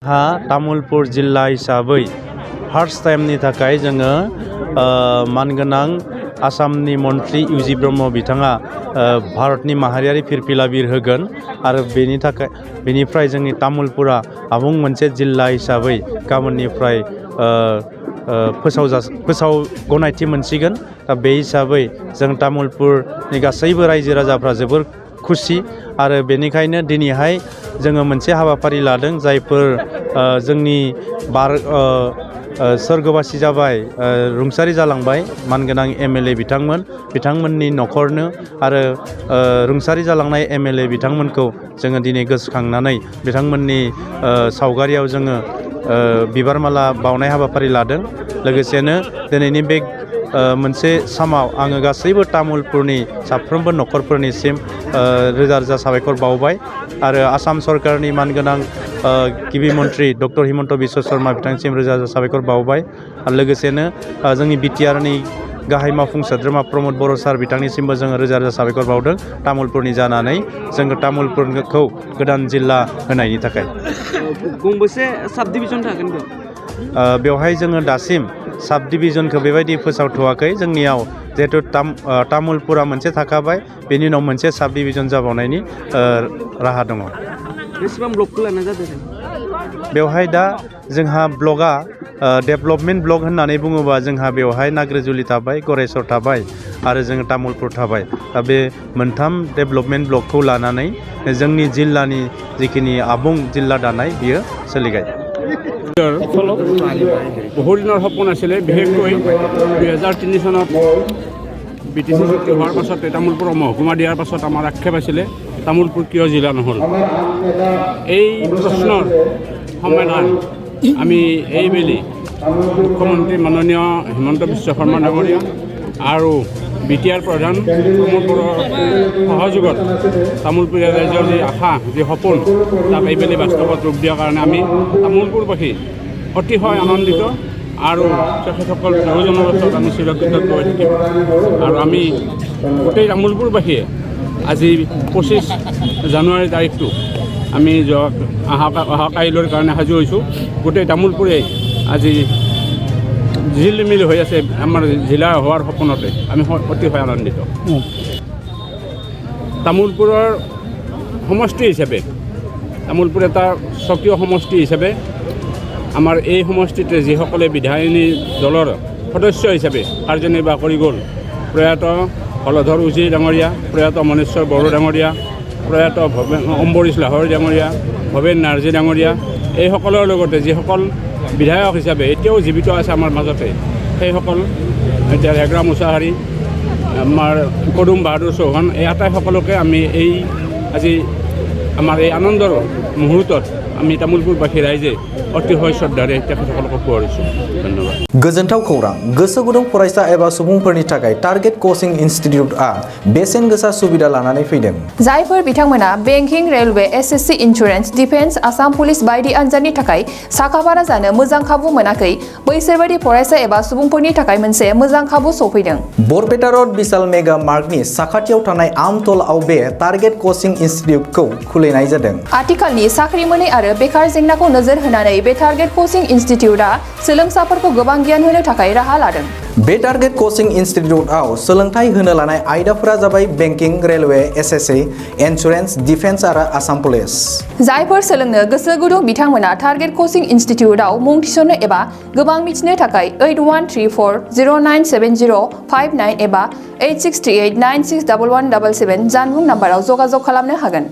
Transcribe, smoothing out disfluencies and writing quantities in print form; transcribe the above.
तामुलपुर जिल्ला हिसाबै फार्स्ट टाइमनि थाखाय जोङो मानगोनां आसामनि मन्त्रि इउजि ब्रह्म बिथाङा भारतनि माहारियारि फिरफिला बिर होगोन आरो बेनिफ्राय जोंनि तामुलपुरा आबुं मोनसे जिल्ला हिसाबै गाबोननिफ्राय फोसाव गनायथि मोनसिगोन। दा बे हिसाबै जों तामुलपुरनि गासैबो रायजो राजाफ्रा जोबोर खुसि आरो बेनिखायनो दिनैहाय जोङो मोनसे हाबाफारि लादों जायफोर जोंनि सोरगोबासि जाबाय रुंसारि जालांबाय मानगोनां एमएलए बिथांमोननि न'खरनो आरो रुंसारि जालांनाय एमएलए बिथांमोनखौ जोङो दिनै गोसोखांनानै बिथांमोननि सावगारियाव जोङो बिबार माला बावनाय हाबाफारि लादों। लोगोसेनो दिनैनि बे मोनसे सानाव आङो गासैबो तामुलपुरनि साफ्रोमबो न'खरफोरनिसिम रोजा रोजा साबायखर बावबाय आरो आसाम सरकारनि मानगोनां गिबि मन्त्रि डक्टर हिमन्त बिश्व शर्मा बिथांनिसिम रोजा रोजा साबायखर बावबाय आरो लोगोसेनो जोंनि बिटिआरनि गाहाय मावफुं सोद्रोमा प्रमद बर' सार बिथांनिसिमबो जोङो रोजा रोजा साबायखर बावदों तामुलपुरनि जानानै जोङो तामुलपुरखौ गोदान जिल्ला होनायनि थाखाय। गंबेसे साब डिभिजन थागोन बेवहाय जोङो दासिम साब डिभिजनखौ बेबायदि फोसावथ'वाखै। जोंनियाव जिहेतु तामुलपुरा मोनसे थाखाबाय बेनि उनाव मोनसे साब डिभिजन जाबावनायनि राहा दङ। बेसेबां ब्लकखौ लानाय जादों? बेवहाय दा जोंहा ब्लकआ डेभलपमेन्ट ब्लक होननानै बुङोबा जोंहा बेवहाय नाग्रिजुलि थाबाय, गरेस्वर थाबाय आरो जोङो तामुलपुर थाबाय। दा बे मोनथाम डेभलपमेन्ट ब्लकखौ लानानै जोंनि जिल्लानि जिखिनि आबुं जिल्ला दानाय बियो सोलिगाय। বহু দিনৰ সপোন আছিলে, বিশেষকৈ 2003 চনত BTC চুক্তি হোৱাৰ পাছতে তামোলপুৰ মহকুমা দিয়াৰ পাছত আমাৰ আক্ষেপ আছিলে তামোলপুৰ কিয় জিলা নহ'ল। এই প্ৰশ্নৰ সমাধান আমি এইবেলি মুখ্যমন্ত্ৰী মাননীয় হিমন্ত বিশ্ব শৰ্মা ডাঙৰীয়া আৰু বিটিআৰ প্ৰধান প্ৰমোদ বড়োৰ সহযোগত তামোলপুৰীয়া ৰাইজৰ যি আশা যি সপোন তাক এইবেলি বাস্তৱত ৰূপ দিয়াৰ কাৰণে আমি তামোলপুৰবাসী অতিশয় আনন্দিত আৰু তেখেতসকল বহুজনৰ ওচৰত আমি চিৰকৃতজ্ঞ হৈ থাকিম। আৰু আমি গোটেই তামোলপুৰবাসীয়ে আজি 25 জানুৱাৰী তাৰিখটো আমি অহা কাইলৈৰ কাৰণে সাজু হৈছোঁ। গোটেই তামোলপুৰে আজি জিলিমিলি হৈ আছে আমাৰ জিলা হোৱাৰ সপোনতে আমি অতিশয় আনন্দিত। তামোলপুৰৰ সমষ্টি হিচাপে তামোলপুৰ এটা স্বকীয় সমষ্টি হিচাপে আমাৰ এই সমষ্টিতে যিসকলে বিধায়িনী দলৰ সদস্য হিচাপে কাৰ্যনিৰ্বাহ কৰি গ'ল, প্ৰয়াত হলধৰ উজিৰ ডাঙৰীয়া, প্ৰয়াত মনেশ্বৰ বড়ো ডাঙৰীয়া, প্ৰয়াত অম্বৰীশ লাহৰী ডাঙৰীয়া, ভৱেন নাৰ্জী ডাঙৰীয়া, এইসকলৰ লগতে যিসকল বিধায়ক হিচাপে এতিয়াও জীৱিত আছে আমাৰ মাজতে সেইসকল এতিয়া হেগ্ৰা মুছাহাৰী, আমাৰ পদুম বাহাদুৰ চৌহান, এই আটাইসকলকে আমি এই আজি আমাৰ এই আনন্দৰ মুহূৰ্তত আমি তামোলপুৰবাসী ৰাইজে অতিশয় শ্ৰদ্ধাৰে তেখেতসকলক সোঁৱৰিছোঁ। ধন্যবাদ। गोजोनथाव खौरां, गोसो गुदुं फरायसा एबा सुबुंफोरनि थाखाय टारगेट कोचिं इनस्टिट्यूटआ बेसेन गोसा सुबिदा लानानै फैदों। जायफोर बिथांमोना banking, railway, SSC, insurance, defence, Assam police बायदि आनजादनि थाखाय साखाफारा जानो मोजां खाबु मोनाखै, बैसोरबायदि फरायसा एबा सुबुंफोरनि थाखाय मोनसे मोजां खाबु सफैदों। बरपेटा रोड विशाल मेगा मार्कनि साखाथियाव थानाय आमतलाव बे टारगेट कोचिं इनस्टिट्यूटखौ खुलिनाय जादों। आथिखालनि साख्रि मोनै आरो बेकार जेंनाखौ नोजोर होनानै बे टारगेट कोचिं इनस्टिट्यूटआ सोलोंसाफोरखौ गोबां गियान होनो थाखाय राहा लादों। बे टारगेट कोचिं इनस्टिट्यूटआव सोलोंथाइ होनो लानाय आयदाफोरा जाबाय banking, railway, SSC, insurance, defence आरो आसाम पुलिस। जायफोर सोलोंनो गोसो गुदुं बिथांमोना टारगेट कोचिं इनस्टिट्यूटआव मुं थिसननो एबा गोबां मिथिनो थाखाय 8134097059 एबा 8638961177 जानबुं नाम्बाराव जगाजग खालामनो हागोन।